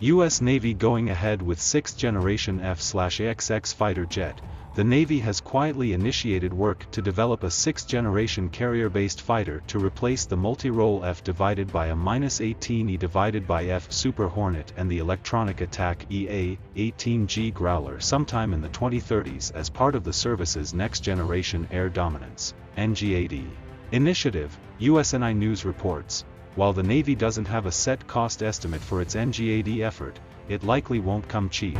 U.S. Navy going ahead with 6th-generation F/A-XX fighter jet. The Navy has quietly initiated work to develop a 6th-generation carrier-based fighter to replace the multi-role F/A-18E/F Super Hornet and the electronic attack EA-18G Growler sometime in the 2030s as part of the service's next-generation air dominance (NGAD) initiative, USNI News reports. While the Navy doesn't have a set cost estimate for its NGAD effort, it likely won't come cheap.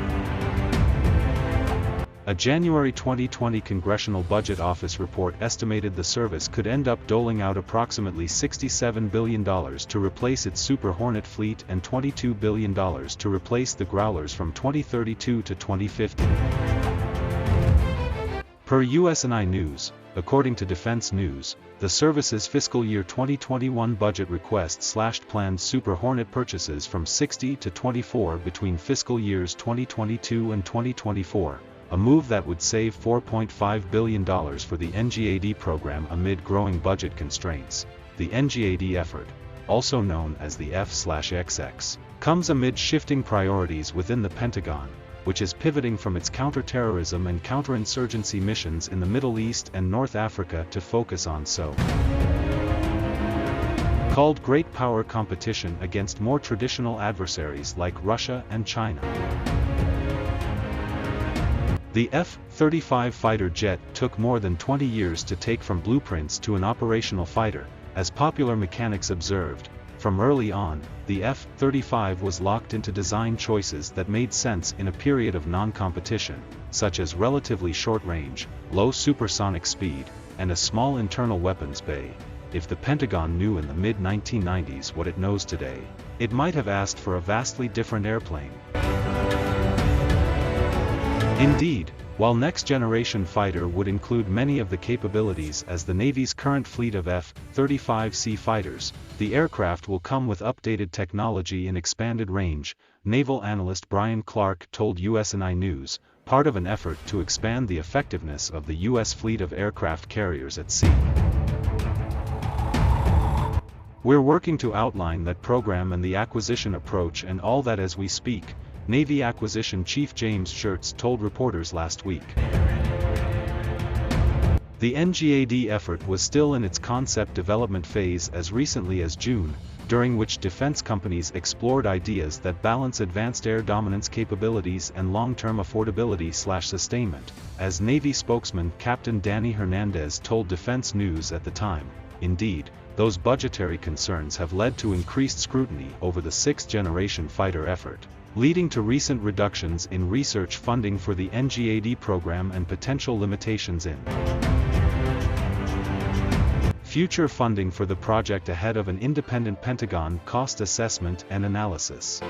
A January 2020 Congressional Budget Office report estimated the service could end up doling out approximately $67 billion to replace its Super Hornet fleet and $22 billion to replace the Growlers from 2032 to 2050. Per USNI News, according to Defense News, the service's fiscal year 2021 budget request slashed planned Super Hornet purchases from 60 to 24 between fiscal years 2022 and 2024. A move that would save $4.5 billion for the NGAD program amid growing budget constraints. The NGAD effort, also known as the F/XX, comes amid shifting priorities within the Pentagon, which is pivoting from its counter-terrorism and counter-insurgency missions in the Middle East and North Africa to focus on so-called great power competition against more traditional adversaries like Russia and China. The F-35 fighter jet took more than 20 years to take from blueprints to an operational fighter, as Popular Mechanics observed. From early on, the F-35 was locked into design choices that made sense in a period of non-competition, such as relatively short range, low supersonic speed, and a small internal weapons bay. If the Pentagon knew in the mid-1990s what it knows today, it might have asked for a vastly different airplane. Indeed, while next-generation fighter would include many of the capabilities as the Navy's current fleet of F-35C fighters, the aircraft will come with updated technology and expanded range, naval analyst Brian Clark told USNI News, part of an effort to expand the effectiveness of the U.S. fleet of aircraft carriers at sea. We're working to outline that program and the acquisition approach and all that as we speak, Navy Acquisition Chief James Schertz told reporters last week. The NGAD effort was still in its concept development phase as recently as June, during which defense companies explored ideas that balance advanced air dominance capabilities and long-term affordability/sustainment, as Navy spokesman Captain Danny Hernandez told Defense News at the time. Indeed, those budgetary concerns have led to increased scrutiny over the 6th-generation fighter effort, leading to recent reductions in research funding for the NGAD program and potential limitations in future funding for the project ahead of an independent Pentagon cost assessment and analysis.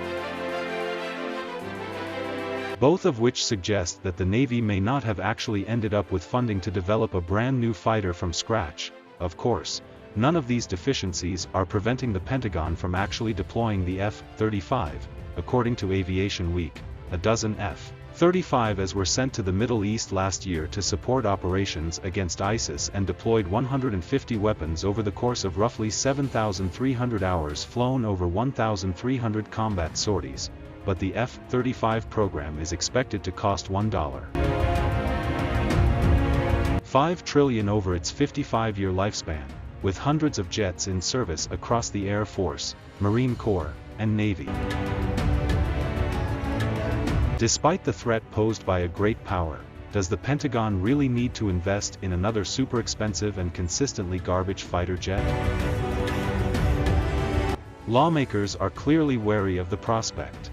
Both of which suggest that the Navy may not have actually ended up with funding to develop a brand new fighter from scratch. Of course, none of these deficiencies are preventing the Pentagon from actually deploying the F-35. According to Aviation Week, a dozen F-35s were sent to the Middle East last year to support operations against ISIS and deployed 150 weapons over the course of roughly 7,300 hours flown over 1,300 combat sorties, but the F-35 program is expected to cost $1.5 trillion over its 55-year lifespan, with hundreds of jets in service across the Air Force, Marine Corps, and Navy. Despite the threat posed by a great power, does the Pentagon really need to invest in another super expensive and consistently garbage fighter jet? Lawmakers are clearly wary of the prospect.